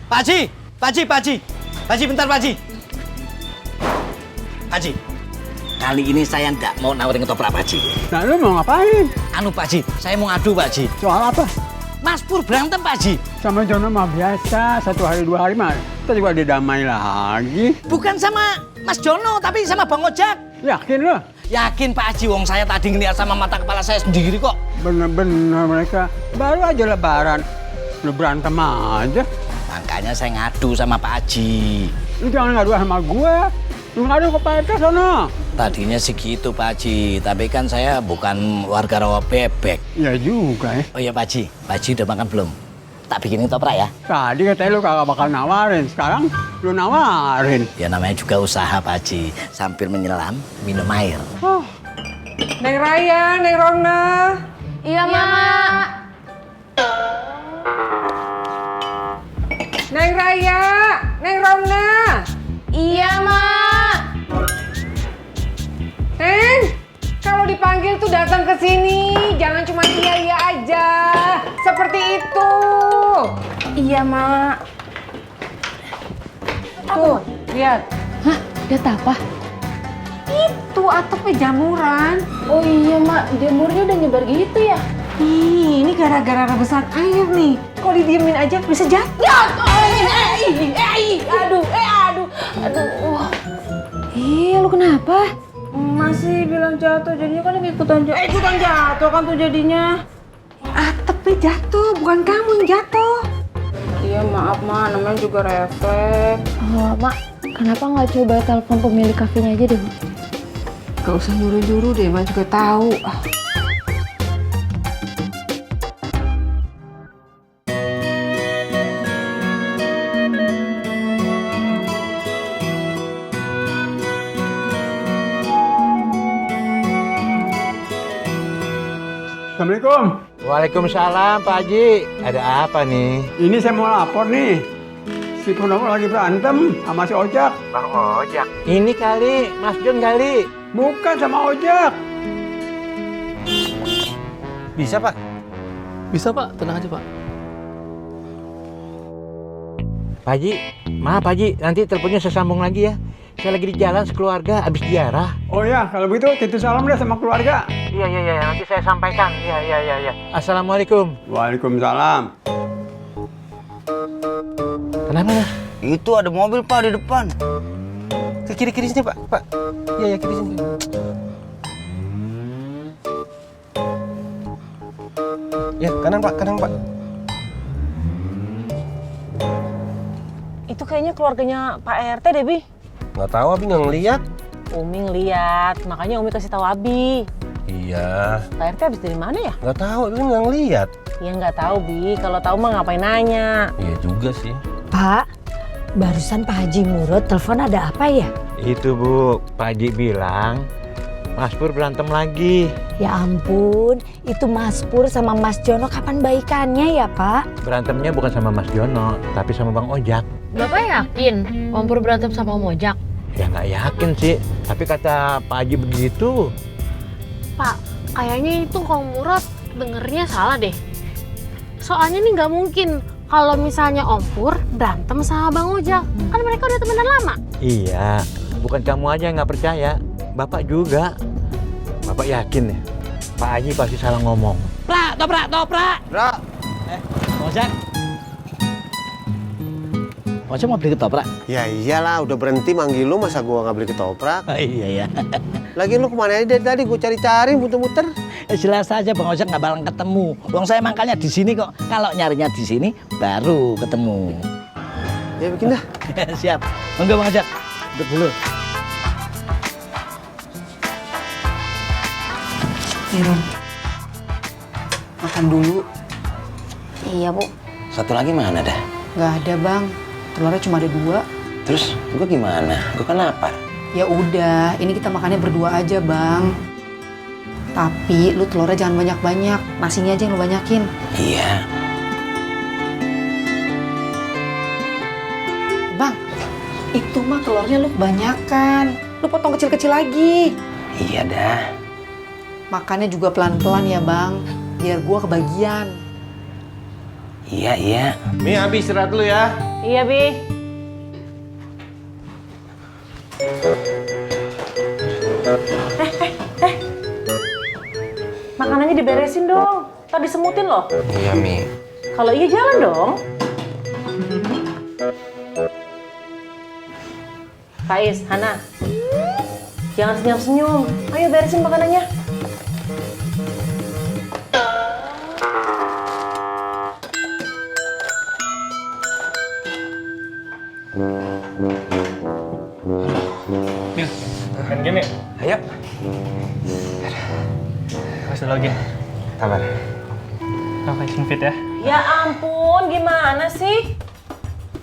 Pak Haji, Pak Haji, Pak Haji. Pak Haji, bentar Pak Haji. Pak Haji, kali ini saya nggak mau nawarin ketoprak Pak Haji. Nah, lu mau ngapain? Anu Pak Haji, saya mau ngadu Pak Haji. Soal apa? Mas Pur berantem Pak Haji. Sama Jono mah biasa, 1 hari 2 hari mah. Kita juga didamai lagi. Bukan sama Mas Jono, tapi sama Bang Ojak. Yakin lu? Yakin Pak Haji, wong saya tadi ngeliat sama mata kepala saya sendiri kok. Bener-bener mereka baru aja lebaran. Lu berantem aja. Makanya saya ngadu sama Pak Haji. Lu jangan ngadu sama gue. Lu ngadu ke Pak RT sono. Tadinya sih gitu Pak Haji, tapi kan saya bukan warga rawa bebek. Ya juga ya. Oh iya Pak Haji udah makan belum? Tak bikinin toprak ya? Tadi katanya lu kagak bakal nawarin, sekarang lu nawarin. Ya namanya juga usaha Pak Haji, sambil menyelam, minum air. Oh. Neng Raya, Neng Rona. Iya, Mak. Neng Raya, Neng Rona. Iya, Mak. Neng, kalau dipanggil tuh datang ke sini, jangan cuma iya aja. Seperti itu. Iya, Mak. Tuh, lihat. Hah? Lihat apa? Itu atapnya jamuran. Oh iya, Mak. Jamurnya udah nyebar gitu ya? Ih, ini gara-gara rebusan air nih. Kalau didiemin aja bisa jatuh. Aduh. Aduh. Ih, lu kenapa? Masih bilang jatuh, jadinya kan ikutan jatuh. Ikutan jatuh kan tuh jadinya. Atapnya jatuh, bukan kamu yang jatuh. Iya, maaf, Mak. Namanya juga refleks. Oh, Mak. Kenapa nggak coba telepon pemilik kafenya aja deh, Mak? Gak usah nyuruh-nyuruh deh, Mak juga tahu. Assalamualaikum. Waalaikumsalam Pak Haji. Ada apa nih? Ini saya mau lapor nih. Si Purnomo lagi berantem sama si Ojak. Bang Ojak. Ini kali, Mas Jun kali. Bukan sama Ojak. Bisa Pak? Bisa Pak, tenang aja Pak. Pak Haji, maaf Pak Haji, nanti teleponnya saya sambung lagi ya. Saya lagi di jalan sekeluarga, habis ziarah. Oh ya, kalau begitu titip salam deh sama keluarga. Iya, nanti saya sampaikan. Iya. Assalamualaikum. Waalaikumsalam. Kenapa ya? Itu ada mobil Pak di depan. Ke kiri sini Pak. Iya, kiri sini. Ya, kanan Pak. Itu kayaknya keluarganya Pak RT deh, Bi. Nggak tahu, Abi nggak ngeliat. Umi ngeliat, makanya Umi kasih tahu Abi. Iya. Pak RT habis dari mana ya? Nggak tahu, Abi nggak ngeliat. Ya nggak tahu, Bi. Kalau tahu mah ngapain nanya? Iya juga sih. Pak, barusan Pak Haji Murad telepon ada apa ya? Itu Bu, Pak Haji bilang Mas Pur berantem lagi. Ya ampun, itu Mas Pur sama Mas Jono kapan baikannya ya Pak? Berantemnya bukan sama Mas Jono, tapi sama Bang Ojak. Bapak yakin Om Pur berantem sama Om Ojak? Ya nggak yakin sih, tapi kata Pak Haji begitu. Pak, kayaknya itu Kang Murad dengernya salah deh. Soalnya nih nggak mungkin kalau misalnya Om Pur berantem sama Bang Ojak. Kan mereka udah temenan lama. Iya, bukan kamu aja yang nggak percaya, Bapak juga. Bapak yakin ya, Pak Haji pasti salah ngomong. Toprak. Ra. Ojak. Ojak mau beli ketoprak? Ya iyalah, udah berhenti manggil lu, masa gua nggak beli ketoprak? Oh, iya ya. Lagi lu kemana aja dari tadi? Gua cari-cari, muter-muter. Jelas saja Bang Ojak nggak bakal ketemu. Wong saya mangkalnya di sini kok. Kalau nyarinya di sini baru ketemu. Ya bikin dah. Siap. Monggo Bang Ojak. Duduk dulu. Ron, makan dulu. Iya Bu. Satu lagi mana dah? Gak ada, Bang. Telurnya cuma ada 2. Terus gua gimana? Gua kan lapar. Ya udah, ini kita makannya berdua aja, Bang. Tapi lu telurnya jangan banyak-banyak. Nasinya aja yang lu banyakin. Iya. Bang, itu mah telurnya lu kebanyakan. Lu potong kecil-kecil lagi. Iya dah. Makannya juga pelan-pelan ya, Bang. Biar gua kebagian. Iya. Mi, Abi istirahat dulu ya. Iya, Bi. Makanannya diberesin dong. Tadi semutin loh. Iya, Mi. Kalau iya jalan dong. Faiz, Hana. Jangan senyum-senyum. Ayo beresin makanannya. Main game ya? Ayo. Masih login. Kabar. Kakak fit ya? Ya ampun, gimana sih?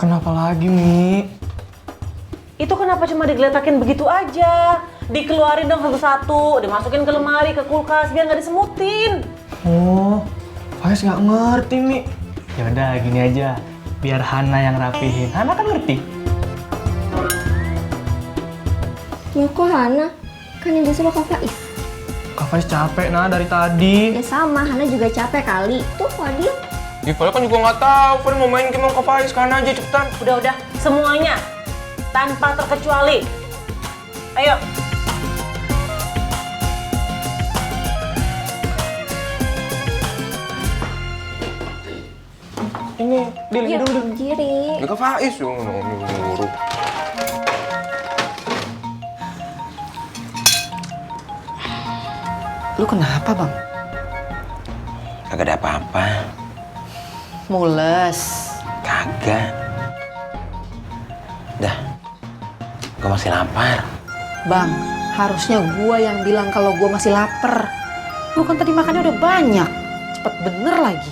Kenapa lagi, Mi? Itu kenapa cuma digeletakin begitu aja? Dikeluarin dong satu-satu, dimasukin ke lemari, ke kulkas, biar nggak disemutin. Oh, Faiz nggak ngerti, Mi. Ya udah, gini aja. Biar Hana yang rapihin. Hana kan ngerti. Loh kok Hana? Kan yang disuruh Kak Faiz. Kak Faiz capek, nah, dari tadi. Ya sama, Hana juga capek kali. Tuh Fadil. Ya, Fadil kan juga nggak tahu. Fadil mau main game sama Kak Faiz, kan aja cepetan. Udah, semuanya. Tanpa terkecuali. Ayo. Ini, Dil, Iya, dulu. kiri. Ya, Kak Faiz dong, ngomong. Lu kenapa, Bang? Kagak ada apa-apa. Mules. Kagak. Dah, gue masih lapar. Bang, harusnya gua yang bilang kalau gua masih lapar. Lu kan tadi makannya udah banyak. Cepet bener lagi.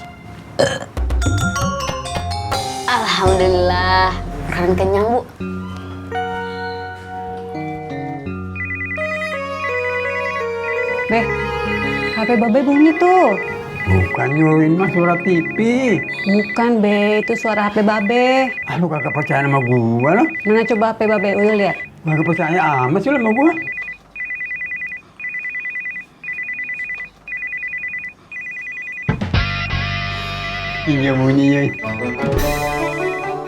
Alhamdulillah. Keren kenyang, Bu. Beh, HP Babe bunyi tuh. Bukan nyuruhin mah surat TV. Bukan, Be. Itu suara HP Babe. Ah, lu kagak percaya sama gua loh. Mana coba HP Babe? Udah lihat. Kagak percaya amat sih lu sama gua. Iya bunyinya.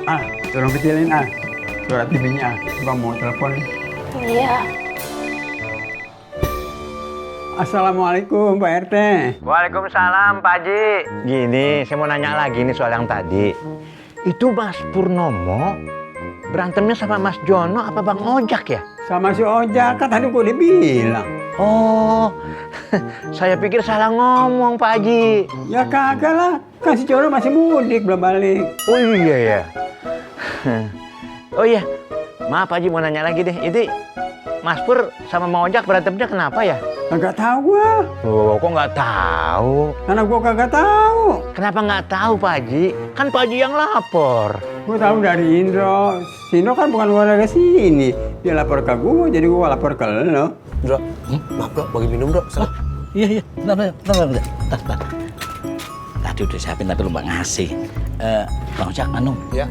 Ah, tolong kecilin ah. Surat TV-nya ah. Gua mau telepon. Iya. Assalamualaikum Pak RT. Waalaikumsalam, Pak Haji. Gini, saya mau nanya lagi nih soal yang tadi. Itu Mas Purnomo berantemnya sama Mas Jono apa Bang Ojak ya? Sama si Ojak, kan tadi gua udah bilang. Oh, saya pikir salah ngomong, Pak Haji. Ya kagak lah, kan si Jono masih mudik belum balik. Oh iya ya. Oh iya, maaf Pak Haji mau nanya lagi deh. Itu Mas Pur sama Mang Ojak berantemnya kenapa ya? Kagak tahu gua. Oh, kok nggak tahu? Karena gua kagak tahu. Kenapa nggak tahu Pak Haji? Kan Pak Haji yang lapor. Gua tahu dari Indro. Si Indro kan bukan warga sini. Dia lapor ke gua, jadi gua lapor ke lo. Bro, maaf bro, bagi minum bro. Iya, bentar. Tadi udah siapin tapi lupa ngasih. Bang Ojak, Ya.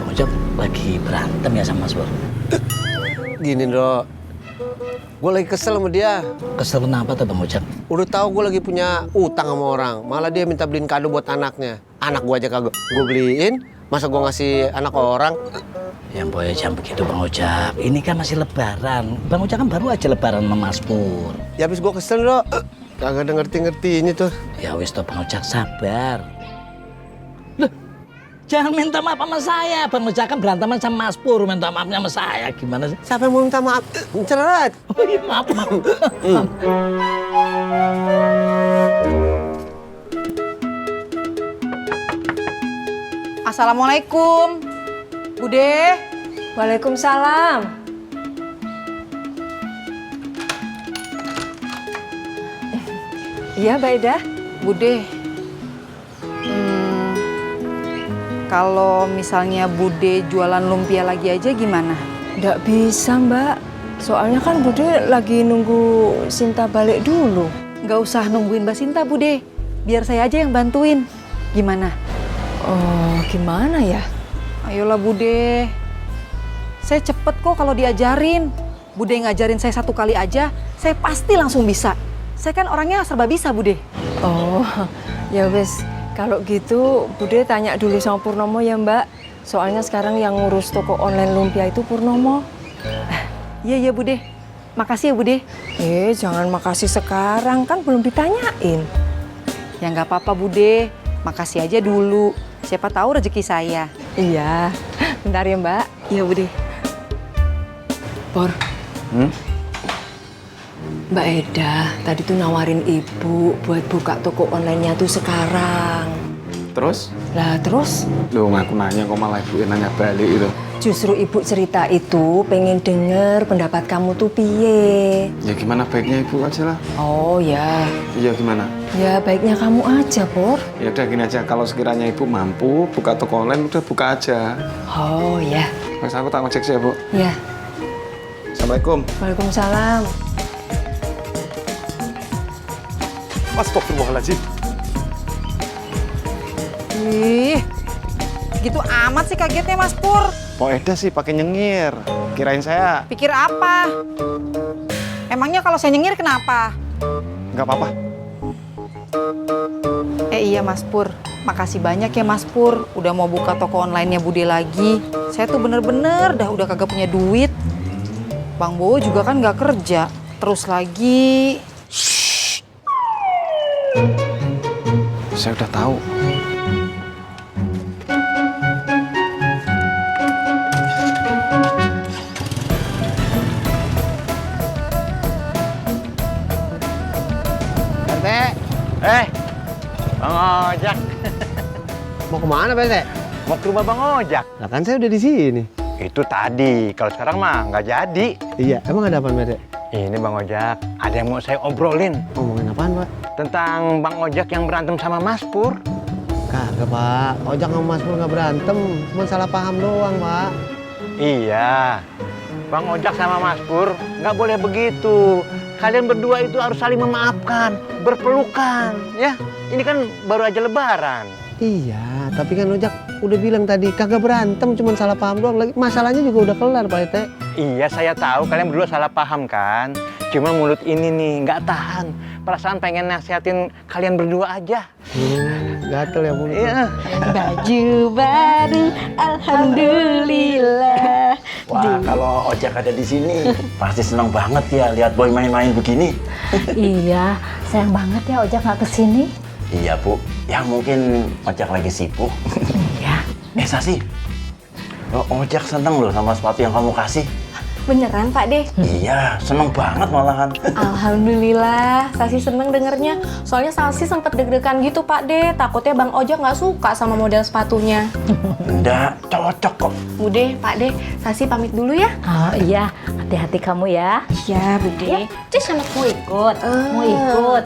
Bang Ojak lagi berantem ya sama Mas Pur? Gini bro, gue lagi kesel sama dia. Kesel kenapa tuh Bang Ojak? Udah tahu gue lagi punya utang sama orang, malah dia minta beliin kado buat anaknya. Anak gue aja kagak gue beliin, masa gue ngasih anak orang? Yang boy jam begitu Bang Ojak. Ini kan masih lebaran. Bang Ojak kan baru aja lebaran sama Mas Pur. Ya habis gue kesel bro, kagak ada ngerti ini tuh. Ya wis toh Bang Ojak, sabar. Loh, jangan minta maaf sama saya. Bang Ojak kan berantaman sama Mas Pur, minta maafnya sama saya. Gimana sih? Siapa yang mau minta maaf? Cerat. Oh iya, maaf. Assalamualaikum. Bude. Waalaikumsalam. Iya, Mbak Eda. Bude. Kalau misalnya Bude jualan lumpia lagi aja gimana? Nggak bisa, Mbak. Soalnya kan Bude lagi nunggu Sinta balik dulu. Nggak usah nungguin Mbak Sinta, Bude. Biar saya aja yang bantuin. Gimana? Oh, gimana ya? Ayolah, Bude. Saya cepet kok kalau diajarin. Bude ngajarin saya 1 kali aja, saya pasti langsung bisa. Saya kan orangnya serba bisa, Bude. Oh, ya wes. Kalau gitu, Bude tanya dulu sama Purnomo ya, Mbak. Soalnya sekarang yang ngurus toko online lumpia itu Purnomo. Iya Bude. Makasih ya Bude. Jangan makasih sekarang, kan belum ditanyain. Ya nggak apa-apa Bude. Makasih aja dulu. Siapa tahu rezeki saya. Iya. Bentar ya Mbak. Iya Bude. Por. Mbak Eda tadi tuh nawarin ibu buat buka toko online-nya tuh sekarang. Terus? Lah terus? Loh, aku nanya kok malah ibu nanya balik itu. Justru ibu cerita itu pengen denger pendapat kamu tuh piye. Ya gimana baiknya ibu aja lah. Oh ya. Iya gimana? Ya baiknya kamu aja, Por. Ya udah gini aja, kalau sekiranya ibu mampu buka toko online udah buka aja. Oh ya. Mas aku tak ngecek sih ya Bu. Ya. Assalamualaikum. Waalaikumsalam. Astagfirullahaladzim. Ih, gitu amat sih kagetnya Mas Pur. Pok Eda sih pakai nyengir. Kirain saya. Pikir apa? Emangnya kalau saya nyengir kenapa? Nggak apa-apa. Iya Mas Pur, makasih banyak ya Mas Pur. Udah mau buka toko online-nya Bude lagi. Saya tuh bener-bener udah kagak punya duit. Bang Bo juga kan nggak kerja. Terus lagi... Saya udah tahu. Bang Ojak. Mau kemana, Pak? Mau ke rumah Bang Ojak. Nah kan saya udah di sini. Itu tadi, kalau sekarang mah nggak jadi. Iya, emang ada apa, Pak? Ini Bang Ojak, ada yang mau saya obrolin. Ngomongin apaan, Pak? Tentang Bang Ojak yang berantem sama Mas Pur. Kagak, Pak. Ojak sama Mas Pur nggak berantem. Cuma salah paham doang, Pak. Iya, Bang Ojak sama Mas Pur nggak boleh begitu. Kalian berdua itu harus saling memaafkan, berpelukan, ya. Ini kan baru aja Lebaran. Iya, tapi kan Ojak udah bilang tadi kagak berantem, cuma salah paham doang. Lagi masalahnya juga udah kelar, Pak Ete. Iya, saya tahu kalian berdua salah paham kan. Cuma mulut ini nih nggak tahan. Perasaan pengen nasihatin kalian berdua aja. Gatel ya mulut. Iya. Baju baru, alhamdulillah. Wah, kalau Ojak ada di sini pasti senang banget ya lihat Boy main-main begini. Iya, sayang banget ya Ojak nggak kesini. Iya, Bu. Ya mungkin Ojak lagi sibuk. Iya. Sasi, Ojak seneng loh sama sepatu yang kamu kasih. Beneran Pak De? Iya, seneng banget malahan. Alhamdulillah, Sasi seneng dengernya. Soalnya Sasi sempet deg-degan gitu Pak De. Takutnya Bang Ojak nggak suka sama model sepatunya. Enggak, cocok kok. Bude, Pak De, Sasi pamit dulu ya. Oh iya, hati-hati kamu ya. Iya, Bude. Cus anak mau ikut, mau ikut.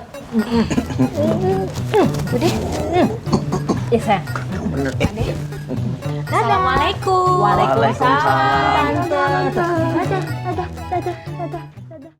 Bude. Iya sayang. Assalamualaikum. Waalaikumsalam. Tante.